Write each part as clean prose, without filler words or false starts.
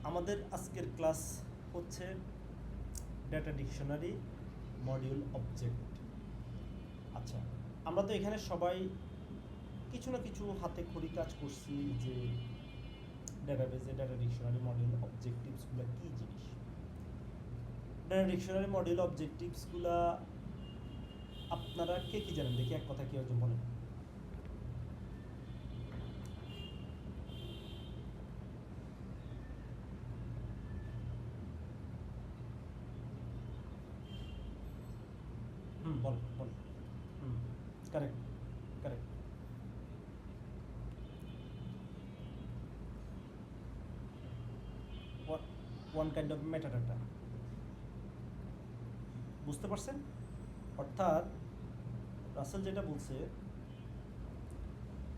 আমাদের আজকের ক্লাস হচ্ছে ডেটা ডিকশনারি মডিউল অবজেক্ট। আচ্ছা, আমরা তো এখানে সবাই কিছু না কিছু হাতে খড়ি কাজ করছি যে ডেটাবেজে ডেটা ডিকশনারি মডিউল অবজেক্টিভসগুলো কী জিনিস। ডেটা ডিকশনারি মডিউল অবজেক্টিভসগুলো আপনারা কে কী জানেন দেখি, এক কথা কেউ একজন বলেন। বলেন বলেন। Correct correct. One kind of metadata, বুঝতে পারছেন? অর্থাৎ রাসেল যেটা বলছে,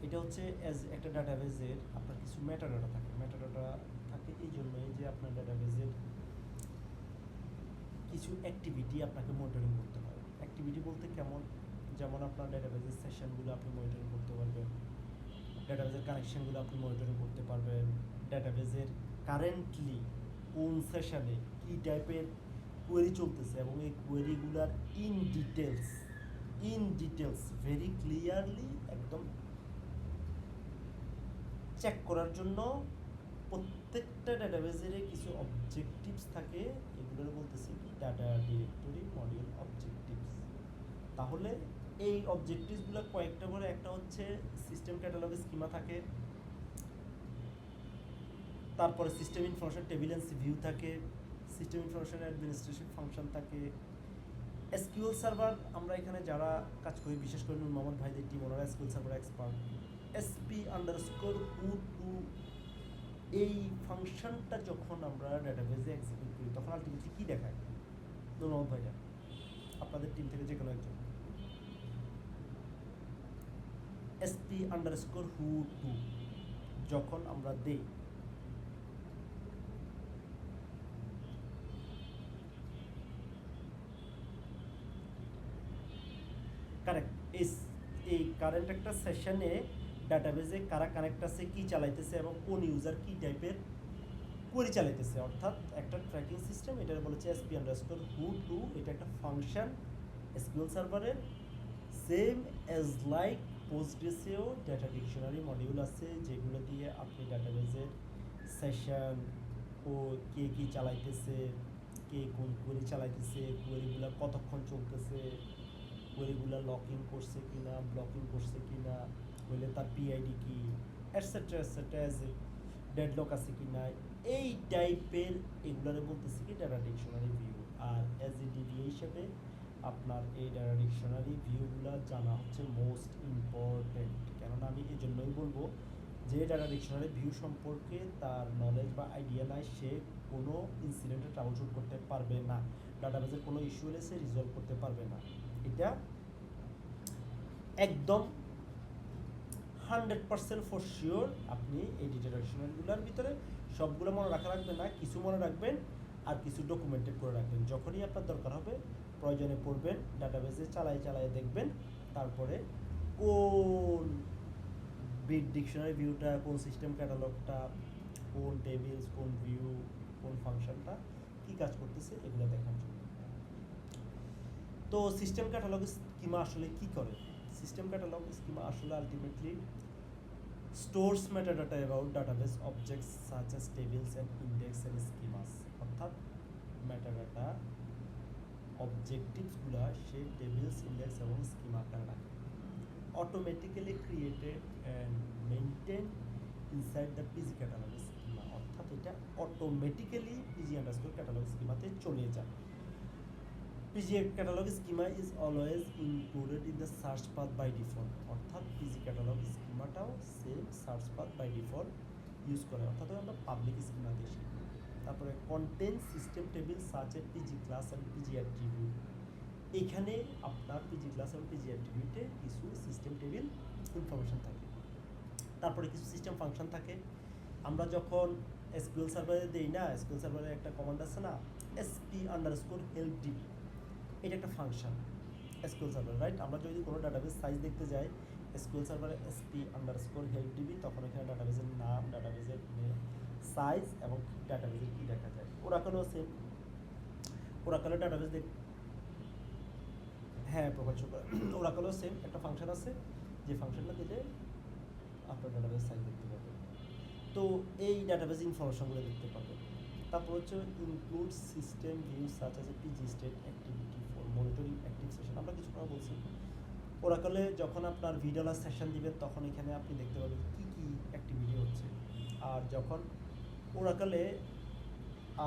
এটা হচ্ছে অ্যাজ একটা ডাটাবেজের আপনার কিছু মেটাডাটা থাকে। মেটাডাটা থাকে এই জন্যই যে আপনার ডাটাবেজের কিছু অ্যাক্টিভিটি আপনাকে মনিটরিং করতে হয়। অ্যাক্টিভিটি বলতে কেমন, যেমন আপনার ডাটাবেজের সেশনগুলো আপনি মনিটরিং করতে পারবেন, ডাটাবেজের কানেকশানগুলো আপনি মনিটরিং করতে পারবেন, ডাটাবেজের কারেন্টলি কোন সেশনে কী টাইপের কোয়েরি চলতেছে এবং এই কোয়েরিগুলার ইন ডিটেলস ভেরি ক্লিয়ারলি একদম চেক করার জন্য প্রত্যেকটা ডাটাবেজের কিছু অবজেক্টিভস থাকে। এগুলোর বলতেছি কি ডাটা ডিরেক্টরি মডিউল অবজেক্টিভস। তাহলে এই অবজেক্টিভসগুলো কয়েকটা করে, একটা হচ্ছে সিস্টেম ক্যাটালগ স্কিমা থাকে, তারপরে system information table and view থাকে, সিস্টেম ইনফরমেশন অ্যাডমিনিস্ট্রেশন ফাংশন থাকে, এসকিউএল সার্ভার। আমরা এখানে যারা কাজ করি, বিশেষ করে নূর মোহাম্মদ ভাইদের টিম, ওনারা এসকিউএল সার্ভার এক্সপার্ট। SP_who2 এই ফাংশনটা যখন আমরা ডাটাবেজে এক্সিকিউট করি তখন আলটিমেটলি কী দেখায়? নূর মোহাম্মদ ভাইরা, আপনাদের টিম থেকে যে কোনো একজন। SP_who2 যখন আমরা দেই, কারেক্ট, এই কারেন্ট একটা সেশনে ডাটাবেজে কারা কানেক্ট আছে, কী চালাইতেছে এবং কোন ইউজার কী টাইপের কোয়েরি চালাইতেছে, অর্থাৎ একটা ট্র্যাকিং সিস্টেম। এটা বলেছে SP_who2। এটা একটা ফাংশন এসকিউএল সার্ভারের, সেম অ্যাজ লাইক পোস্টগ্রেসেও ডেটা ডিকশনারি মডিউল আছে যেগুলো দিয়ে আপনি ডাটাবেজের সেশন ও কে কী চালাইতেছে, কে কোন কোয়েরি চালাইতেছে, কোয়েরিগুলো কতক্ষণ চলতেছে, কোয়েরিগুলো লকিং করছে কি না, ব্লকিং করছে কি না, হলে তার পিআইডি কি, etcetera etcetera, as a deadlock আছে কি না, এই টাইপের এগুলোরে বলতেছি কি ডাটা ডিকশনারি ভিউ। আর অ্যাজ এ ডিডি হিসেবে আপনার এই ডাটা ডিকশনারি ভিউগুলো জানা হচ্ছে মোস্ট ইম্পর্টেন্ট। কেননা আমি এই জন্যই বলবো, যে ডাটা ডিকশনারি ভিউ সম্পর্কে তার নলেজ বা আইডিয়া নাই, সে কোনো ইনসিডেন্টে ট্রাবলশুট করতে পারবে না, ডাটাবেজের কোনো ইস্যু হলে সে রিজলভ করতে পারবে না। এটা একদম 100% ফর শিওর। আপনি এই ডেটা ডিকশনারিগুলোর ভিতরে সবগুলো মনে রাখা রাখবেন না, কিছু মনে রাখবেন আর কিছু ডকুমেন্টেড করে রাখবেন। যখনই আপনার দরকার হবে প্রয়োজনে পড়বেন, ডাটাবেজে চালায় দেখবেন, তারপরে কোন বিট ডিকশনারি ভিউটা, কোন সিস্টেম ক্যাটালগটা, কোন টেবিলস, কোন ভিউ, কোন ফাংশনটা কী কাজ করতেছে, এগুলো দেখার জন্য। তো সিস্টেম ক্যাটালগ স্কিমা আসলে কী করে? সিস্টেম ক্যাটালগ স্কিমা আসলে ultimately stores metadata about database objects such as tables and index and schemas. অর্থাৎ মেটাডাটা অবজেক্টিভসগুলো সে টেবিলস, ইন্ডেক্স এবং স্কিমা আকারে রাখে, automatically created and maintain inside the PG catalog schema. অর্থাৎ এটা অটোমেটিক্যালি PG_ক্যাটালগ স্কিমাতে চলে যায়। PG catalog schema is always included in the search path by default। অর্থাৎ PG catalog স্কিমাটাও same search path by default use করে, অর্থাৎ আমরা পাবলিক স্কিমা দিয়ে শিখব। তারপরে কন্টেন্ট সিস্টেম টেবিল সার্চ এর PG class and PG attribute. এখানে আপনার PG ক্লাস এবং PG অ্যাট্রিবিউটে কিছু সিস্টেম টেবিল ইনফরমেশন থাকে, তারপরে কিছু সিস্টেম ফাংশন থাকে। আমরা যখন এসকিউএল সার্ভারে দেই না, এসকিউএল সার্ভারে একটা কমান্ড আছে না, SP_helpdb, এটা একটা ফাংশন এসকিউএল সার্ভার, রাইট? আমরা যদি কোনো ডাটাবেস সাইজ দেখতে যাই এসকিউএল সার্ভারে SP_helpdb, তখন এখানে ডাটাবেসের নাম, ডাটাবেসের সাইজ এবং ডাটাবেজে কী দেখা যায়। ওরাকলেও সেম, ওরাকলের ডাটাবেজ হ্যাঁ প্রোভাইড শো করে। ওরাকলেও সেম একটা ফাংশন আছে, যে ফাংশনটা দিলে আপনার ডাটাবেজ সাইজ দেখতে পাবেন। তো এই ডাটাবেজ ইনফরমেশনগুলো দেখতে পাবেন। তারপর হচ্ছে include system view such as a PG state activity for monitoring active session. আমরা কিছু কথা বলছি। ওরাকলে যখন আপনার ভিডিওলার সেশন দিবেন তখন এখানে আপনি দেখতে পাবেন কী কী অ্যাক্টিভিটি হচ্ছে। আর যখন ওরাকলে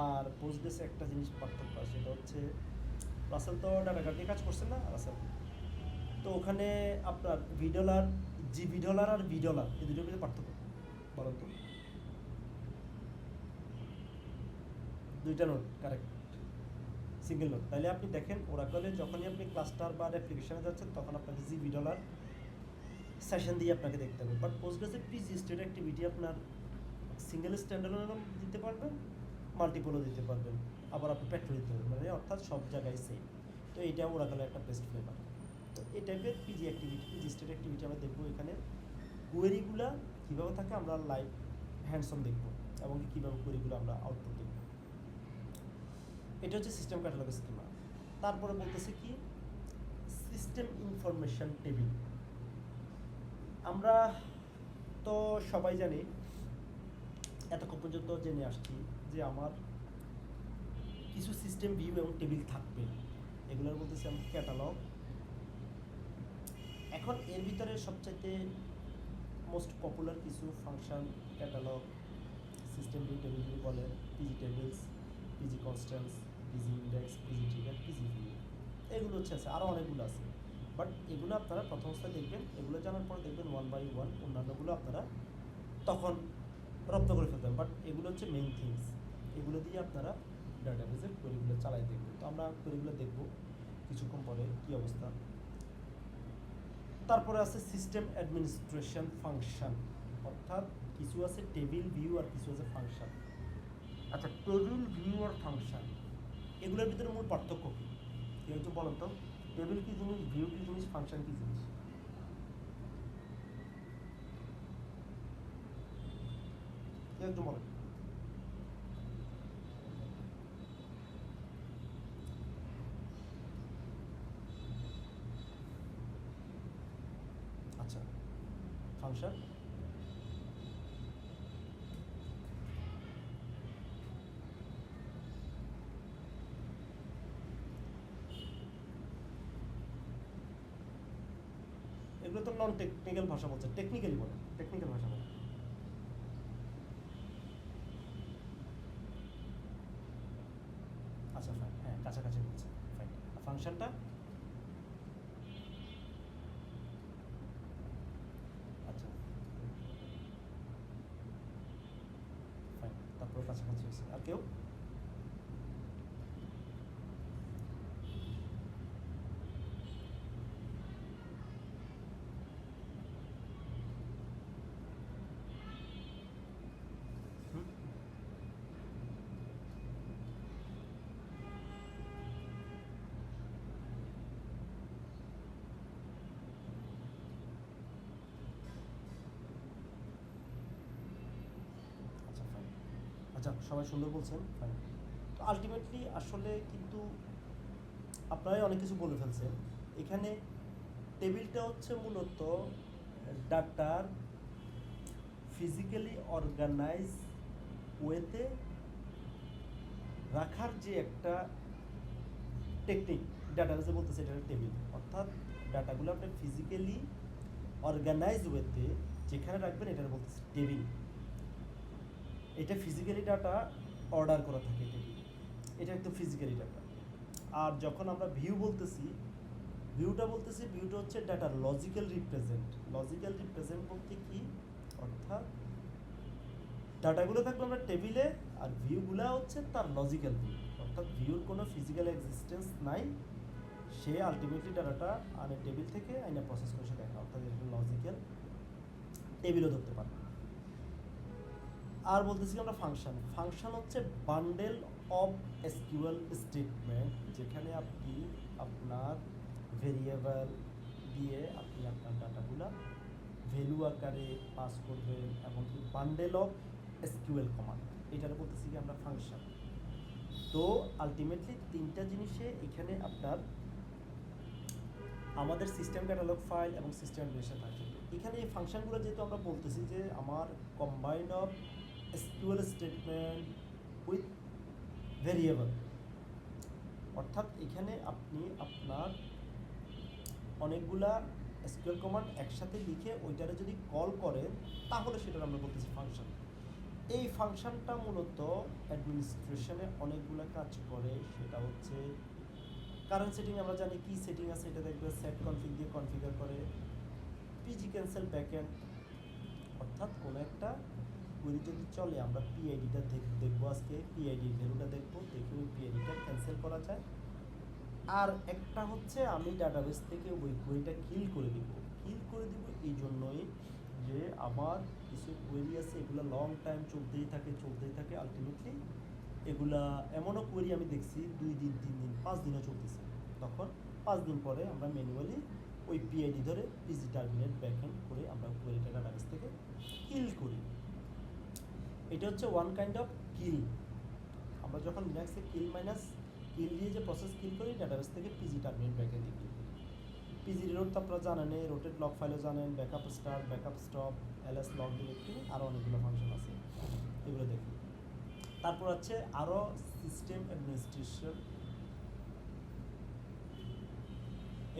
আর পোস্টগ্রেসে একটা জিনিস পার্থক্য আছে, সেটা হচ্ছে রাসেল তো ডাটা কার্ড নিয়ে কাজ করছেন না রাসেল, তো ওখানে আপনার ভিডিওলার ভিডিওলার আর ভিডিওলার এই দুটোর মধ্যে পার্থক্য বলেন তো। দুইটা নোট কারেক্ট, সিঙ্গেল নোট। তাহলে আপনি দেখেন ওরাকলে যখনই আপনি ক্লাস্টার বা অ্যাপ্লিকেশনে যাচ্ছেন তখন আপনাকে ভিডিওলার সেশন দিয়ে আপনাকে দেখতে হবে। বাট পোস্টগ্রেসে পিজি স্টেট অ্যাক্টিভিটি আপনার সিঙ্গেল স্ট্যান্ডার্ডও দিতে পারবেন, মাল্টিপলও দিতে পারবেন, আবার আপনি পেট্রো দিতে পারবেন, মানে অর্থাৎ সব জায়গায় সেম। তো এটা ওরাকলের একটা বেস্ট ফ্লেভার। তো এই টাইপের PG activity, PG state activity আমরা দেখবো এখানে। কোয়েরিগুলা কীভাবে থাকে আমরা লাইভ হ্যান্ডসন দেখবো, এবং কীভাবে কোয়েরিগুলো আমরা আউটপুট দেখবো। এটা হচ্ছে সিস্টেম ক্যাটালগ স্কিমা। তারপরে বলতেছে কি সিস্টেম ইনফরমেশন টেবিল। আমরা তো সবাই জানি, এতক্ষণ পর্যন্ত জেনে আসছি যে আমার কিছু সিস্টেম ভিউ এবং টেবিল থাকবে, এগুলোর বলতেছি আমি ক্যাটালগ। এখন এর ভিতরে সবচাইতে মোস্ট পপুলার কিছু ফাংশন ক্যাটালগ, সিস্টেম ভিউ টেবিলগুলি বলে PG tables, PG constants, PG index, PG trigger, PG view, এগুলো হচ্ছে আছে, আরও অনেকগুলো আছে। বাট এগুলো আপনারা প্রথম অবস্থায় দেখবেন, এগুলো জানার পর দেখবেন 1 by 1 অন্যান্যগুলো আপনারা তখন রপ্ত করে ফেলবেন। বাট এগুলো হচ্ছে মেইন থিংস, এগুলো দিয়ে আপনারা ডাটাবেসের কোয়েরিগুলো চালাই দেখবেন। তো আমরা কোয়েরিগুলো দেখব কিছুক্ষণ পরে কী অবস্থা। তারপরে আছে সিস্টেম অ্যাডমিনিস্ট্রেশন ফাংশন, অর্থাৎ কিছু আছে টেবিল ভিউ আর কিছু আছে ফাংশন। আচ্ছা, টেবিল ভিউ আর ফাংশন এগুলোর ভিতরে মূল পার্থক্য কী কেউ একটু বলেন তো। টেবিল কী জিনিস, ভিউ কী জিনিস, ফাংশন কী জিনিস? কেউ একটু বলেন। আচ্ছা, ফাংশন এগুলো তো নন টেকনিক্যাল ভাষা বলছে, টেকনিক্যালি বলে, টেকনিক্যাল ভাষা বলে। আচ্ছা ফাইন, হ্যাঁ কাছাকাছি বলছে, ফাইন। ফাংশনটা আচ্ছা ফাইন, তারপর কাছাকাছি হয়েছে। আর কেউ? আচ্ছা ফাইন, আচ্ছা সবাই সুন্দর বলছেন, ফাইন। তো আলটিমেটলি আসলে কিন্তু আপনারাই অনেক কিছু বলে ফেলছেন। এখানে টেবিলটা হচ্ছে মূলত ডাটার ফিজিক্যালি অর্গানাইজ ওয়েতে রাখার যে একটা টেকনিক, ডাটাবেসে বলতেছে এটা টেবিল। অর্থাৎ ডাটাগুলো আপনি ফিজিক্যালি অর্গানাইজ ওয়েতে যেখানে রাখবেন এটার বলতেছে টেবিল। এটা ফিজিক্যালি ডাটা অর্ডার করা থাকে টেবিল, এটা একদম ফিজিক্যালি ডাটা। আর যখন আমরা ভিউ বলতেছি, ভিউটা হচ্ছে ডাটার লজিক্যাল রিপ্রেজেন্ট। লজিক্যাল রিপ্রেজেন্ট বলতে কি, অর্থাৎ ডাটাগুলো থাকবে আমরা টেবিলে, আর ভিউগুলো হচ্ছে তার লজিক্যাল ভিউ। অর্থাৎ ভিউর কোনো ফিজিক্যাল এক্সিস্টেন্স নাই, সে আলটিমেটলি ডাটাটা আনে টেবিল থেকে আইনা প্রসেস করে সে দেখা, অর্থাৎ এটা লজিক্যাল টেবিলও ধরতে পারে। আর বলতেছি আমরা ফাংশন। ফাংশন হচ্ছে বান্ডেল অফ এসকিউএল স্টেটমেন্ট, যেখানে আপনি আপনার ভেরিয়েবল দিয়ে আপনি আপনার ডাটাগুলো ভ্যালু আকারে পাস করবেন, এবং কি বান্ডেল অফ এসকিউএল কমান্ড। এটারে বলতেছি কি আমরা ফাংশন। তো আলটিমেটলি তিনটা জিনিসে এখানে আপনার আমাদের সিস্টেম ক্যাটালগ ফাইল এবং সিস্টেম অ্যাডমিনিস্ট্রেশন থাকে। এখানে এই ফাংশনগুলো যেহেতু আমরা বলতেছি যে আমার combined of SQL statement with variable, অর্থাৎ এখানে আপনি আপনার অনেকগুলা এসকিউএল কমান্ড একসাথে লিখে ওইটারে যদি কল করেন তাহলে সেটা আমরা বলতেছি ফাংশন। এই ফাংশনটা মূলত অ্যাডমিনিস্ট্রেশনে অনেকগুলো কাজ করে। সেটা হচ্ছে কারেন্ট সেটিং, আমরা জানি কি সেটিং আছে এটা দেখবে, সেট কনফিগ দিয়ে কনফিগার করে, পিজি ক্যান্সেল ব্যাকএন্ড, অর্থাৎ কোনো একটা কোয়েরি যদি চলে আমরা পিআইডিটা দেখবো, আজকে পিআইডির ভ্যালুটা দেখবো, দেখে ওই পিআইডিটা ক্যান্সেল করা যায়। আর একটা হচ্ছে আমি ডাটাবেস থেকে ওই কোয়েরিটা কিল করে দিব এই জন্যই যে আমার কিছু কোয়েরি আছে এগুলো লং টাইম চলতেই থাকে আলটিমেটলি এগুলা এমনও কোয়েরি আমি দেখছি 2 দিন 3 দিন 5 দিনও চলতেছে, তখন 5 দিন পরে আমরা ম্যানুয়ালি ওই পিআইডি ধরে পিজি টার্মিনেট ব্যাকএন্ড করে আমরা কোয়েরিটা ডাটাবেস থেকে কিল করি। এটা হচ্ছে ওয়ান কাইন্ড অফ কিল। আমরা যখন লিনাক্সে কিল দিয়ে যে প্রসেস কিল করি ডাটাবেস থেকে পিজি টার্মিনেট ব্যাকএন্ডে কিল করি। পিজি রিলোড তো আপনারা জানেন, রোটেট লগ ফাইলও জানেন, backup start, backup stop, LS log directory, আরও অনেকগুলো ফাংশন আছে, এগুলো দেখুন। তারপর হচ্ছে আরও সিস্টেম অ্যাডমিনিস্ট্রেশন,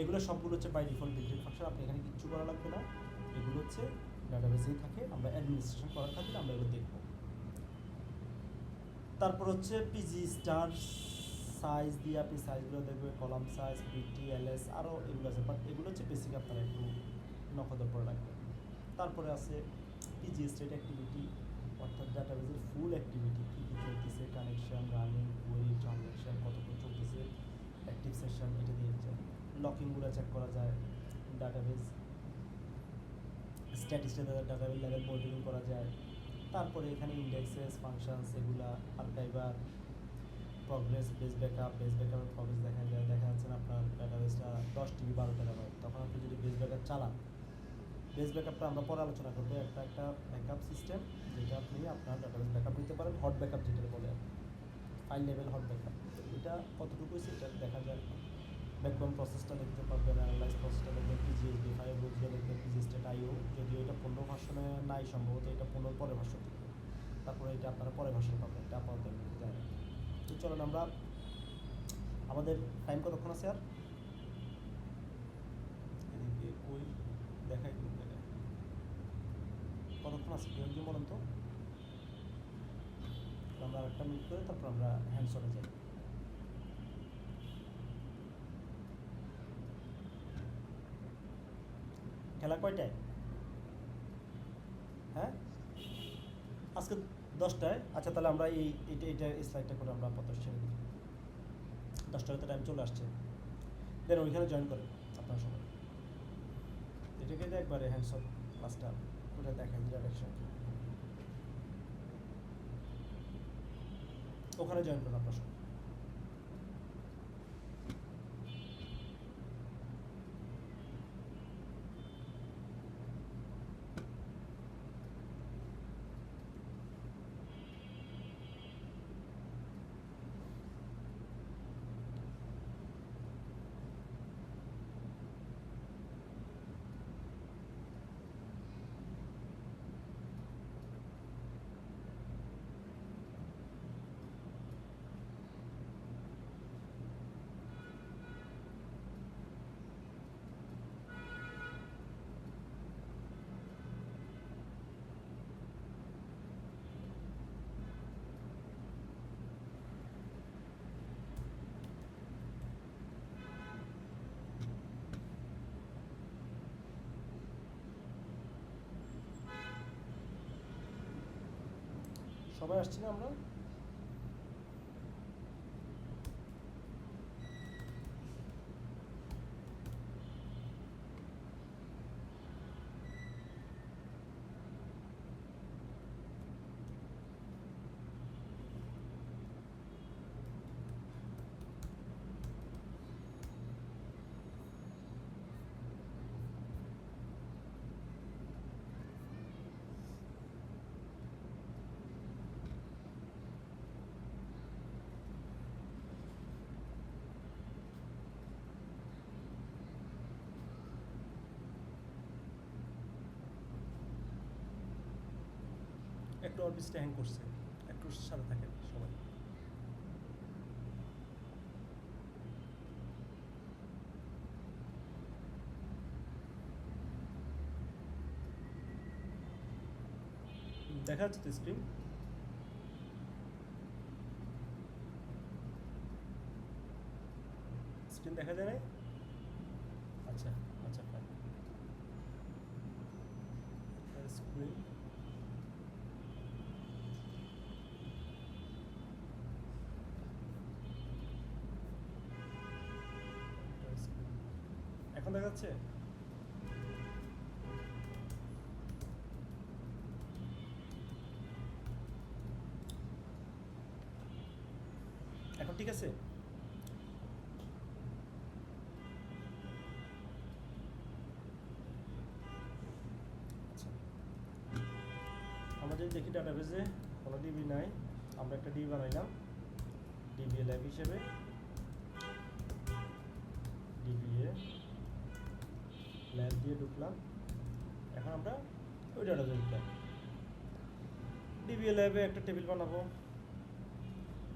এগুলো সবগুলো হচ্ছে বাই ডিফল্ট বিল্ট-ইন ফাংশন, আপনি এখানে কিচ্ছু করা লাগবে না, এগুলো হচ্ছে ডাটাবেসেই থাকে, আমরা অ্যাডমিনিস্ট্রেশন করার খাতিরে আমরা এগুলো দেখব। তারপর হচ্ছে পিজি স্টার সাইজ দিয়ে আপনি সাইজগুলো দেখবেন, কলাম সাইজ, পিটি, এলএস, আরও এগুলো আছে, বাট এগুলো হচ্ছে বেসিক আপনারা একটু নখদর পরে রাখবেন। তারপরে আছে পিজি স্টেট অ্যাক্টিভিটি, অর্থাৎ ডাটাবেসের ফুল অ্যাক্টিভিটি কী কী চলতেছে, কানেকশন, রানিং, কোয়েরি, ট্রানজ্যাকশন কতক্ষণ চলতেছে, অ্যাক্টিভ সেশন, এটা দিয়ে লকিংগুলো চেক করা যায়, database statistical database level monitoring করা যায়। তারপরে এখানে ইন্ডেক্সেস, ফাংশনস, এগুলা আর্কাইভার, প্রগ্রেস, বেস ব্যাকআপের প্রগ্রেস দেখা যায়। দেখা যাচ্ছে না আপনার ডাটাবেসটা 10 টিবি 12 টেরাবাইট, তখন আপনি যদি বেস ব্যাকআপ চালান, বেস ব্যাকআপটা আমরা পরে আলোচনা করবো, একটা ব্যাকআপ সিস্টেম যেটা আপনি আপনার ডাটাবেস ব্যাকআপ নিতে পারেন, হট ব্যাকআপ যেটা বলে ফাইল লেভেল হট ব্যাকআপ, এটা কতটুকু হয়েছে এটা দেখা যায়। ব্যাকগ্রাউন্ড প্রসেসটা দেখতে পারবেন, অ্যানালাইজ প্রসেসটা দেখবেন, পিজিএসডি ফাইল রুলসগুলো দেখবেন, পিজি স্টেট আইও, যদিও এটা 15 ভার্সনে নাই সম্ভবত, এটা 15 পরে ভার্সন থেকে, তারপরে এটা আপনারা পরে ভার্সন পাবেন, এটা আপাতত যায় না। তো চলেন আমরা, আমাদের টাইম কতক্ষণ আছে আর এদিকে ওই দেখাই কোন জায়গায় কতক্ষণ আছে কেউ একদিন বলেন তো, আমরা আরেকটা মিট করে তারপর আমরা হ্যান্ডসনে যাই। খেলা কয়টায়? হ্যাঁ আজকে 10টায়। আচ্ছা তাহলে আমরা এইটা স্লাইডটা করে আমরা আপাতত ছেড়ে দিই, 10টার ভিতরে টাইম চলে আসছে, দেন ওইখানে জয়েন করেন আপনার সবাই। এটাকে একবারে হ্যান্ডসঅফ ক্লাসটা ওটা দেখাই ডিরেকশন, ওখানে জয়েন করুন আপনার সবাই। সবাই আসছি না আমরা? একটু অফিসটা হ্যাং করছে, একটু সাথে থাকেন সবাই। দেখা যাচ্ছে তো স্ক্রিন? স্ক্রিন দেখা যায় নাই? আচ্ছা আচ্ছা ফাইন। স্ক্রিন এখন দেখা যাচ্ছে? এখন ঠিক আছে? আচ্ছা, আমরা যদি দেখি ডাটাবেজে কোনো ডিবি নাই, আমরা একটা ডিবি বানাইলাম ডিবিএ ল্যাব হিসেবে। ডিবিএ ল্যাব দিয়ে ঢুকলাম। এখন আমরা ওই ডাটাবেজে ঢুকলাম। ডিবিএ ল্যাবে একটা টেবিল বানাবো।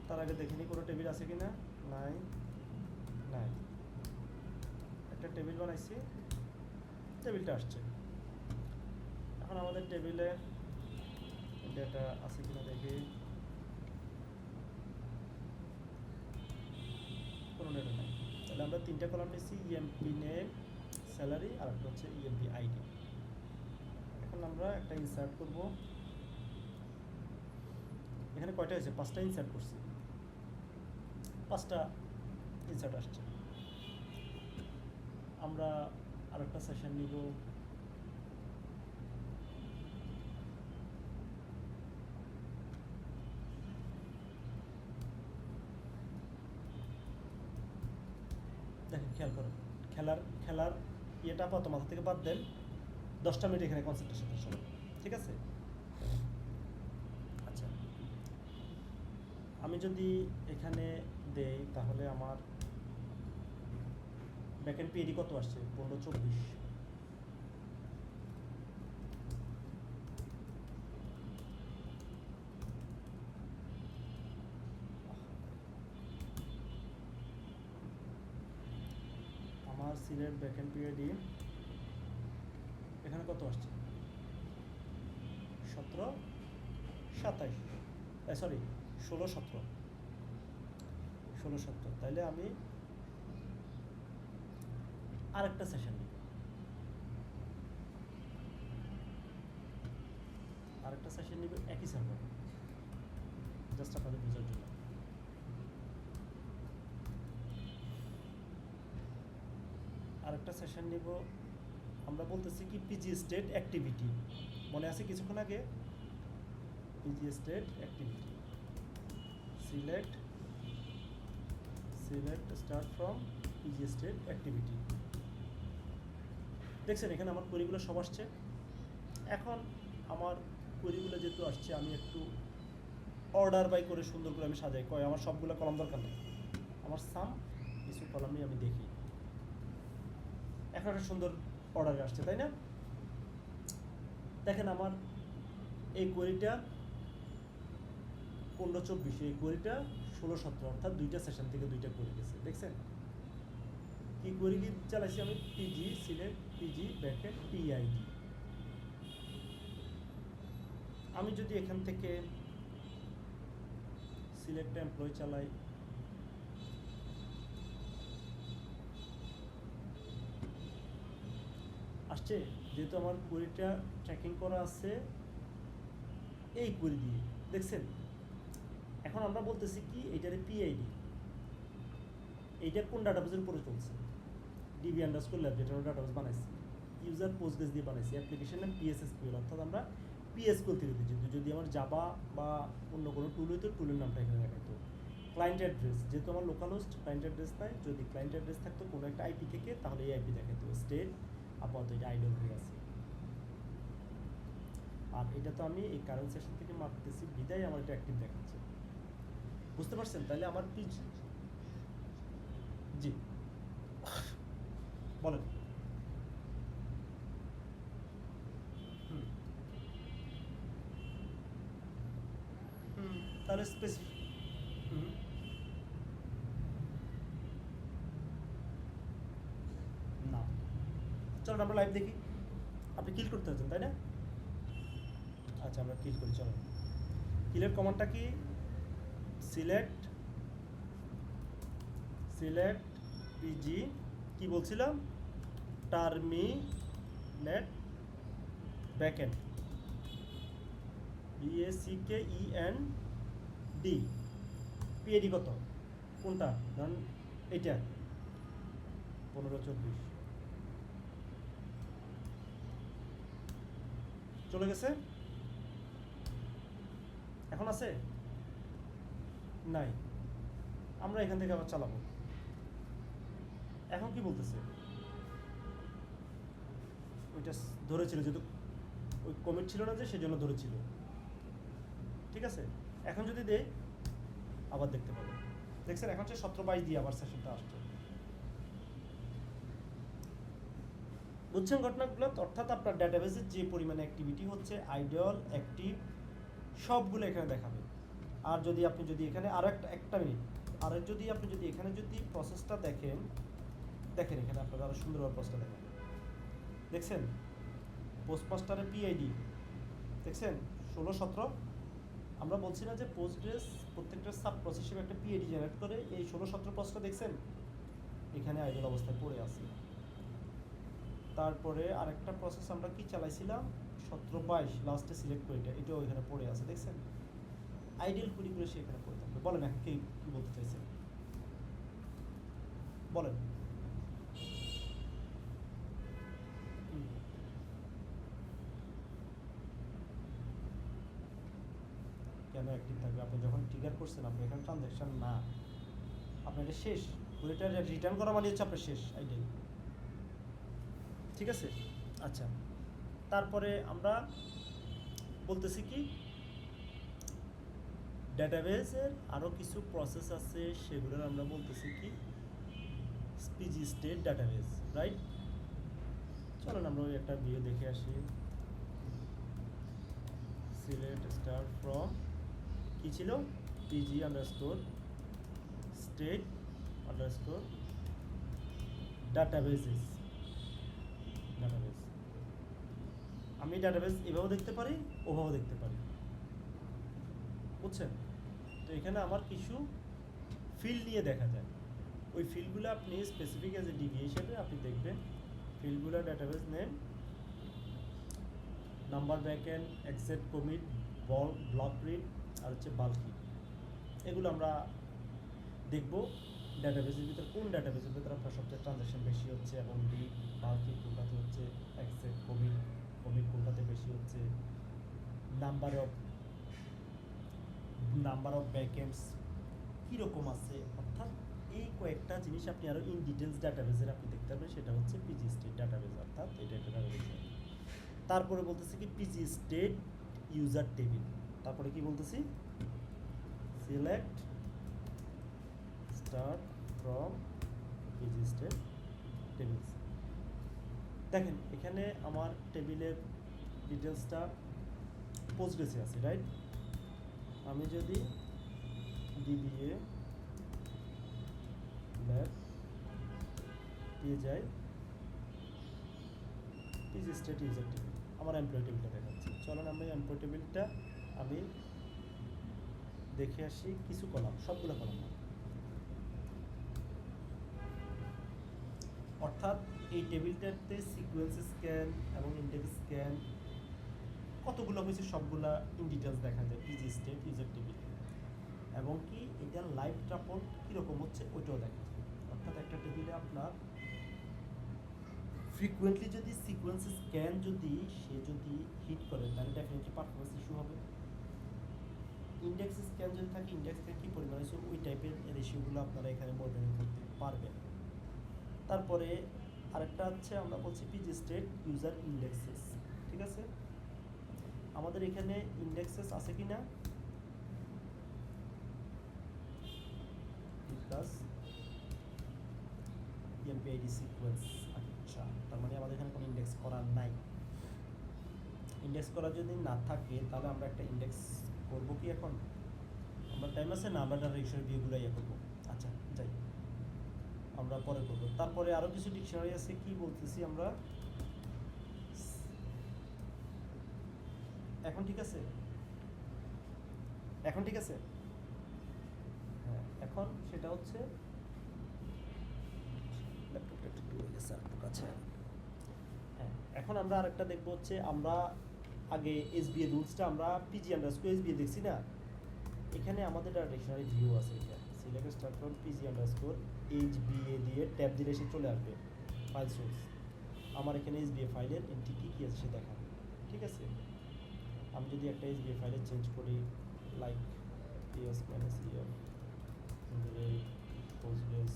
তার আগে দেখিনি কোনো টেবিল আছে কি না। নাই, নাই। একটা টেবিল বানাইছি, টেবিলটা আসছে। এখন আমাদের টেবিলে ডেটা আছে কিনা দেখি। কোনো ডেটা নাই। তাহলে আমরা তিনটা কলাম নিচ্ছি, ইএমপি নেম, স্যালারি, আর একটা হচ্ছে ইএমপি আইডি। এখন আমরা একটা ইনসার্ট করব। এখানে কয়টা হয়েছে? 5টা ইনসার্ট করছি, 5টা ইনসার্ট আসছে। আমরা আরেকটা সেশন নিব। দেখেন, খেয়াল করেন, খেলার ইয়েটা আপাতত মাথা থেকে বাদ দেন। 10টা মিনিট এখানে কনসেন্ট্রেশন করতে, ঠিক আছে? আচ্ছা, আমি যদি এখানে দেই তাহলে আমার ব্যাকএন্ড পিএডি কত আসছে? 1524। আমার সিলেট ব্যাকএন্ড পিএডি এখানে কত আসছে? 17, 27, সরি 16, 17, 16, 17। তাইলে আমি আরেকটা সেশন নিব, আরেকটা সেশন নিব একই সার্ভার, জাস্ট আপনাদের বোঝার জন্য। আরেকটা সেশন নিব, আমরা বলতেছি কি পিজি স্টেট অ্যাক্টিভিটি, মনে আছে কিছুক্ষণ আগে? PG state activity, select start from PG state activity. দেখছেন এখানে আমার কোয়েরিগুলো সব আসছে। এখন আমার কোয়েরিগুলো যেহেতু আসছে, আমি একটু অর্ডার বাই করে সুন্দর করে আমি সাজাই। কয় আমার সবগুলো কলাম দরকার নেই, আমার সাম কিছু কলামই আমি দেখি। এখন একটা সুন্দর অর্ডারে আসছে, তাই না? দেখেন আমার এই কোয়েরিটা 15-24, এই কোয়েরিটা 16-17, অর্থাৎ 2টা সেশন থেকে 2টা কোয়েরি গেছে। দেখছেন কি কোয়েরি কি চালাইছি আমি? PG select PG bracket PID. আমি যদি এখান থেকে সিলেক্ট এমপ্লয় চালাই, আসছে। যেহেতু আমার কোয়েরিটা ট্র্যাকিং করা আছে এই কোয়েরি দিয়ে, দেখছেন? এখন আমরা বলতেছি কি এইটারে পিআইডি, এইটা কোন ডাটাবেজের উপরে চলছে? ডিবি আন্ডারস্কোর ল্যাব, যেটা আমরা ডাটাবেজ বানাইছি, ইউজার পোস্টগ্রেস দিয়ে বানাইছি, অ্যাপ্লিকেশন নাম পিএসএসকিউএল, অর্থাৎ আমরা পিএসকিউএল থেকে দিচ্ছি। যদি আমার জাভা বা অন্য কোনো টুল হইতো, টুলের নামটা এখানে দেখাইতো। ক্লায়েন্ট অ্যাড্রেস, যেহেতু আমার লোকাল হোস্ট, ক্লায়েন্ট অ্যাড্রেস নাই। যদি ক্লায়েন্ট অ্যাড্রেস থাকতো কোনো একটা আইপি থেকে, তাহলে এই আইপি দেখাইতো। স্টেট আপাতত এটা আইডল হয়ে আছে। আর এটা তো আমি এই কারেন্ট সেশন থেকে মারতেছি, বিদায় আমার এটা অ্যাক্টিভ দেখাচ্ছে। বুঝতে পারছেন? তাহলে আমার পিজি, জি বলেন। তাহলে স্পেসিফিক না, চলো আমরা লাইভ দেখি। আপনি কিল করতে হচ্ছেন তাই না? আচ্ছা আমরা কিল করি, চলো। কিলের কমান্ডটা কি? সিলেক্ট পিজি, কি বলছিলাম, টার্মিনেট ব্যাকএন্ড, BACKEND, PID কত, কোনটা ধরুন এইটা 1524 চলে গেছে। এখন আছে? নাই। আমরা এখান থেকে আবার চালাবো। এখন কি বলতেছে? ওইটা ধরেছিল, যেহেতু ওই কমিট ছিল না যে, সেজন্য ধরেছিল। ঠিক আছে, এখন যদি দেই আবার দেখতে পাবো। দেখছেন এখন সে 17/22 দিয়ে আবার সেশনটা আসছে। বুঝছেন ঘটনাগুলো? অর্থাৎ আপনার ডেটাবেসের যে পরিমাণে অ্যাক্টিভিটি হচ্ছে, আইডল, অ্যাক্টিভ, সবগুলো এখানে দেখাবে। আর যদি আপনি এখানে আরও একটা মিনিট, আর যদি আপনি এখানে প্রসেসটা দেখেন এখানে আপনারা আরও সুন্দরভাবে প্রসেসটা দেখেন। দেখছেন পোস্টমাস্টারের PID দেখছেন 16-17। আমরা বলছি না যে পোস্টগ্রেস প্রত্যেকটা সাব প্রসেস হিসেবে একটা PID জেনারেট করে, এই 16-17 প্রসেসটা দেখছেন এখানে আইডল অবস্থায় পড়ে আছে। তারপরে আরেকটা প্রসেস আমরা কি চালাইছিলাম, 17/22 লাস্টে সিলেক্ট করে এটাও এখানে পড়ে আছে, দেখছেন আইডল কুড়ি করে সে এখানে পড়ে থাকবে। বলেন এখন কি বলতে চাইছেন বলেন। কেন অ্যাক্টিভ থাকবে? আপনি যখন ট্রিগার করছেন, আপনি এখানে ট্রানজ্যাকশন না, আপনার এটা শেষ, ওইটা রিটার্ন করা মানে হচ্ছে আপনার শেষ আইডল। ঠিক আছে, আচ্ছা। তারপরে আমরা বলতেছি কি, ডেটাবেসের আরও কিছু প্রসেস আছে, সেগুলোর আমরা বলতেছি কি পিজি স্টেট ডাটাবেস, রাইট? চলুন আমরা ওই একটা ভিডিও দেখে আসি। সিলেক্ট স্টার্ট ফ্রম, কি ছিল, পিজি আন্ডারস্কোর স্টেট আন্ডারস্কোর ডাটাবেসেস। আমি ডাটাবেস এভাবেও দেখতে পারি, ওভাবেও দেখতে পারি, বুঝছেন? তো এখানে আমার কিছু ফিল্ড নিয়ে দেখা যায়, ওই ফিল্ডগুলো আপনি স্পেসিফিক অ্যাজ এ ডিবি হিসেবে আপনি দেখবেন। ফিল্ডগুলো database name, number, backend, accept, commit, block read, আর হচ্ছে বাল্কি। এগুলো আমরা দেখব ডাটাবেসের ভিতরে কোন ডাটাবেসের ভিতরে আপনার সবচেয়ে ট্রানজ্যাকশন বেশি হচ্ছে, এবং রিড বাল্কি কোনটাতে হচ্ছে, অ্যাকসেপ্ট, কমিট কোনটাতে বেশি হচ্ছে, নাম্বার অফ ব্যাকএন্ডস কীরকম আছে। অর্থাৎ এই কয়েকটা জিনিস আপনি আরও ইন ডিটেলস ডাটাবেসের আপনি দেখতে পাবেন, সেটা হচ্ছে পিজি স্টেট ডাটাবেস, অর্থাৎ এটা একটা ডাটাবেস। তারপরে বলতেছি কি পিজি স্টেট ইউজার টেবিল। তারপরে কি বলতেছি, select start from PG state tables. দেখেন এখানে আমার টেবিলের ডিটেলসটা পোস্টগ্রেসে আছে, রাইট? আমি যদি ডিবিএ ল্যাব পেয়ে যাই, পিজি স্টেট ইউজার টেবিল, আমার এমপ্লয়ি টেবিলটা দেখাচ্ছি। চলেন আমরা এমপ্লয়ি টেবিলটা আমি দেখে আসি। কিছু কলাম, সবগুলো কলাম না, অর্থাৎ এই টেবিলটাতে সিকোয়েন্স স্ক্যান এবং ইন্ডেক্স স্ক্যান কতগুলো হয়েছে সবগুলা ইন ডিটেলস দেখা যায় পিজি স্টেট ইউজার টেবিল, এবং কি এটা লাইভ ট্রাপল কীরকম হচ্ছে ওইটাও দেখা যায়। অর্থাৎ একটা টেবিলে আপনার ফ্রিকুয়েন্টলি যদি সিকোয়েন্স স্ক্যান সে যদি হিট করে, তাহলে ডেফিনেটলি পারফরমেন্স ইস্যু হবে। ইন্ডেক্স স্ক্যান যদি থাকে, ইন্ডেক্স স্ক্যান কী পরিমাণ আছে, ওই টাইপের রেশিওগুলো আপনারা এখানে মনিটরিং করতে পারবেন। তারপরে আরেকটা হচ্ছে আমরা বলছি পিজি স্টেট ইউজার ইন্ডেক্সেস। ঠিক আছে, আমাদের এখানে ইন্ডেক্সেস আছে কি না, এমপিআইডি সিকোয়েন্স। আচ্ছা, তার মানে আমাদের এখানে কোনো ইন্ডেক্স করা নাই। ইন্ডেক্স করা যদি না থাকে, তাহলে আমরা একটা ইন্ডেক্স করব কি এখন, আমার টাইম আছে না, আমরা ডিকশনারি ভিউগুলো ইয়ে করবো। আচ্ছা যাই, আমরা পরে করবো। তারপরে আরও কিছু ডিকশনারি আছে, কি বলতেছি আমরা এখন ঠিক আছে? এখন ঠিক আছে? হ্যাঁ, এখন সেটা হচ্ছে ল্যাপটপটা একটু দূরে গেছে আর কাছে। হ্যাঁ, এখন আমরা আরেকটা দেখবো হচ্ছে, আমরা আগে এসবিএ রুলসটা আমরা পিজি আন্ডারস্কোর এসবিএ দেখছি না, এখানে আমাদের একটা ডিকশনারি ভিউ আছে। এটা select start from PG underscore HbA দিয়ে ট্যাব দিলে সে চলে আসবে ফাইল সোর্স। আমার এখানে এসবিএ ফাইলের এন্ট্রি কী কী আছে সে দেখাবে, ঠিক আছে? আমি যদি একটা এসবিএ ফাইলে চেঞ্জ করি, like S minus EF Postgres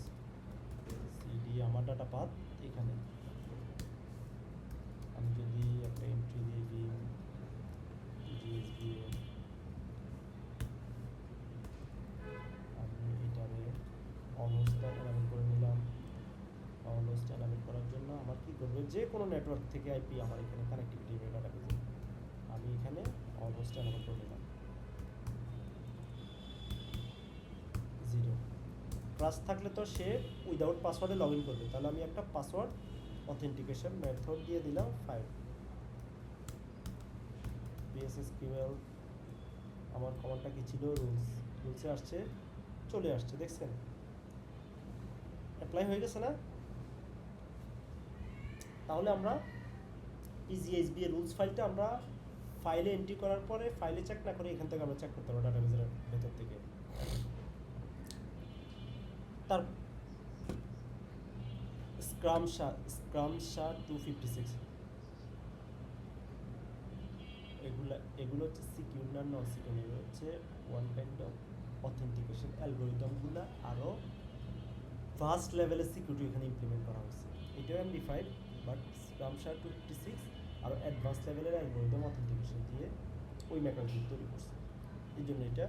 CD, আমার ডাটা পাথ এখানে। আমি যদি একটা এন্ট্রি দিয়ে দিই জিএসবিএ, আমি এটারে অলহোস্টটা এনাবেল করে নিলাম। অলহোস্ট এনাবেল করার জন্য আমার কী করবে, যে কোনো নেটওয়ার্ক থেকে আইপি আমার এখানে কানেক্টিভিটি হবে ডাটাবেজে, আমি এখানে অলহোস্ট এনাবেল করে নিলাম। 0 ট্রাস্ট থাকলে তো সে উইদাউট পাসওয়ার্ডে লগ ইন করবে, তাহলে আমি একটা পাসওয়ার্ড অথেন্টিকেশন মেথড দিয়ে দিলাম 5 PSSQL। আমার কমান্ডটা কি ছিল, রুলসে আসছে, চলে আসছে, দেখছেন অ্যাপ্লাই হয়ে গেছে না? তাহলে আমরা পিজিএসবি এর রুলস ফাইলটা আমরা ফাইলে এন্ট্রি করার পরে ফাইলে চেক না করে এখান থেকে আমরা চেক করতে পারবো ডাটাবেজের ভেতর থেকে। তার স্ক্রামশা 256, এগুলো হচ্ছে সিকিউর না নন সিকিউর, এগুলো হচ্ছে ওয়ান কাইন্ড অফ অথেন্টিকেশন অ্যালগোরিদমগুলো আরও ফার্স্ট লেভেলের সিকিউরিটি এখানে ইমপ্লিমেন্ট করা হয়েছে। এটাও MD5, বাট স্ক্রামশা 256 আরও অ্যাডভান্স লেভেলের অ্যালগোরিদম অথেন্টিকেশন দিয়ে ওই মেকানিজম তৈরি করছে, এই জন্য এটা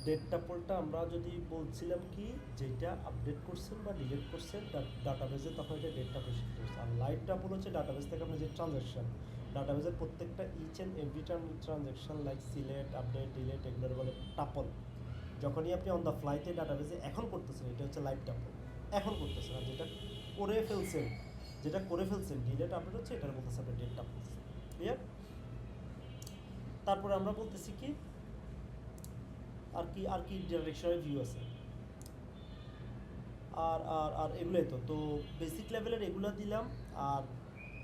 ডেট টাপলটা আমরা যদি বলছিলাম কি, যেটা আপডেট করছেন বা ডিলিট করছেন ডাটাবেজে, তখন এটা ডেট টাপল শিফট করছে। আর লাইভ টাপল হচ্ছে ডাটাবেজ থেকে আপনার যে ট্রানজ্যাকশন, ডাটাবেজের প্রত্যেকটা each and every transaction like select update delete এগুলোর বলে টাপল। যখনই আপনি অন দ্য ফ্লাইতে ডাটাবেজে এখন করতেছেন, এটা হচ্ছে লাইভ টাপল, এখন করতেছেন। আর যেটা করে ফেলছেন ডিলিট আপডেট হচ্ছে, এটার বলতেছে আপনার ডেট টাপল। ক্লিয়ার? তারপরে আমরা বলতেছি কি, আর কি ডিরেকশনারি ভিউ আছে, আর আর আর এগুলোই তো বেসিক লেভেলের এগুলো দিলাম। আর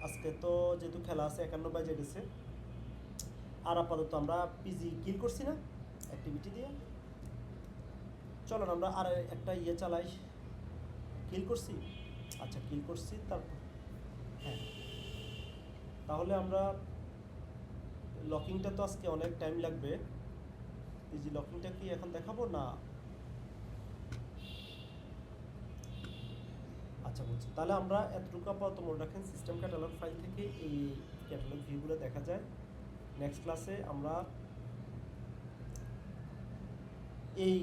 আজকে তো যেহেতু খেলা আছে 51 বাজে গেছে, আর আপাতত আমরা পিজি কিল করছি না অ্যাক্টিভিটি দিয়ে, চলো আমরা আর একটা চালাই। কিল করছি, আচ্ছা কিল করছি, তারপর হ্যাঁ, তাহলে আমরা লকিংটা তো আজকে অনেক টাইম লাগবে। পিজি লকিংটা কি এখন দেখাবো না? আচ্ছা বলছি, তাহলে আমরা এতটুকু আপাতত মনে রাখেন, সিস্টেম ক্যাটালগ ফাইল থেকে এই ক্যাটালগ ভিউগুলো দেখা যায়। নেক্সট ক্লাসে আমরা এই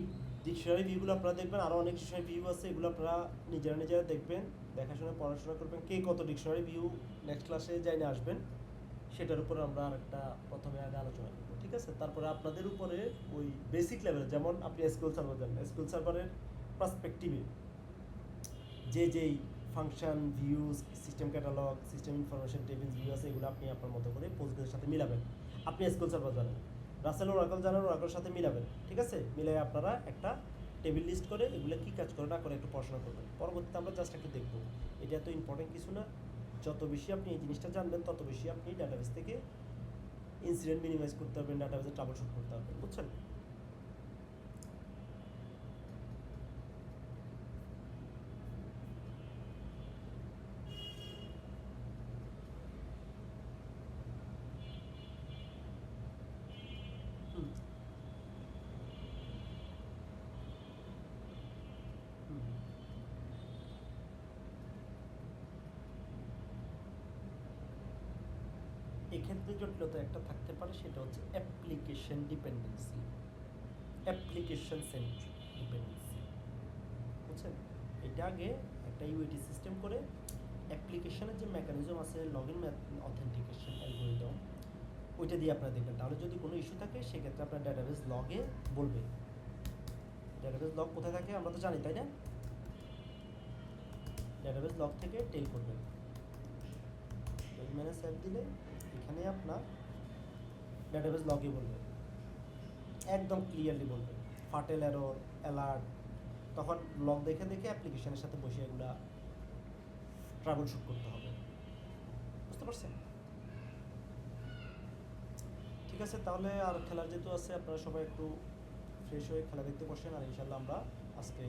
ডিকশনারি ভিউগুলো আপনারা দেখবেন, আরও অনেক ডিকশনারি ভিউ আছে, এগুলো আপনারা নিজেরা দেখবেন, দেখাশোনা পড়াশোনা করবেন, কে কত ডিকশনারি ভিউ নেক্সট ক্লাসে যাইনে আসবেন সেটার উপর আমরা আরেকটা প্রথমে আগে আলোচনা করবো, ঠিক আছে? তারপরে আপনাদের উপরে ওই বেসিক লেভেলে, যেমন আপনি এসকিউএল সার্ভার জানেন, এসকিউএল সার্ভারের পার্সপেক্টিভে যেই function views, system catalogue, system information table view আছে, এগুলো আপনি আপনার মতো করে পোস্টগ্রেসের সাথে মিলাবেন। আপনি এসকিউএল সার্ভার জানেন, রাসেল ওরাকল জানেন, ওরাকলের সাথে মিলাবেন, ঠিক আছে? মিলে আপনারা একটা টেবিল লিস্ট করে এগুলো কী কাজ করে না করে একটু পড়াশোনা করবেন। পরবর্তীতে আমরা জাস্ট একটু দেখবো, এটা এত ইম্পর্টেন্ট কিছু না। যত বেশি আপনি এই জিনিসটা জানবেন, তত বেশি আপনি ডাটাবেস থেকে ইনসিডেন্ট মিনিমাইজ করতে পারবেন, ডাটাবেসে ট্রাবল শুট করতে পারবেন, বুঝছেন? হুম হুম এক্ষেত্রে জটিলতা একটা থাকতে পারে, সেটা হচ্ছে application dependency. Application centric dependency, বুঝছেন? এটা আগে একটা ইউএটি সিস্টেম করে অ্যাপ্লিকেশনের যে মেকানিজম আছে লগ ইন অথেন্টিকেশন অ্যালগোরিদম, ওইটা দিয়ে আপনারা দেখবেন। তাহলে যদি কোনো ইস্যু থাকে সেক্ষেত্রে আপনার ডাটাবেস লগে বলবে। ডাটাবেস লগ কোথায় থাকে আমরা তো জানি, তাই না? ডাটাবেস লগ থেকে টেল করবেন, টেল ম্যানেজ অ্যাপ দিলে এখানে আপনার ডাটাবেস লগে বলবে, একদম ক্লিয়ারলি বলবে ফাটেল এরর অ্যালার্ট। তখন লগ দেখে দেখে অ্যাপ্লিকেশনের সাথে বসে এগুলা ট্রাবল শুট করতে হবে, বুঝতে পারছেন? ঠিক আছে, তাহলে আর খেলার যেহেতু আছে আপনারা সবাই একটু ফ্রেশ হয়ে খেলা দেখতে বসেন, আর ইনশাল্লাহ আমরা আজকে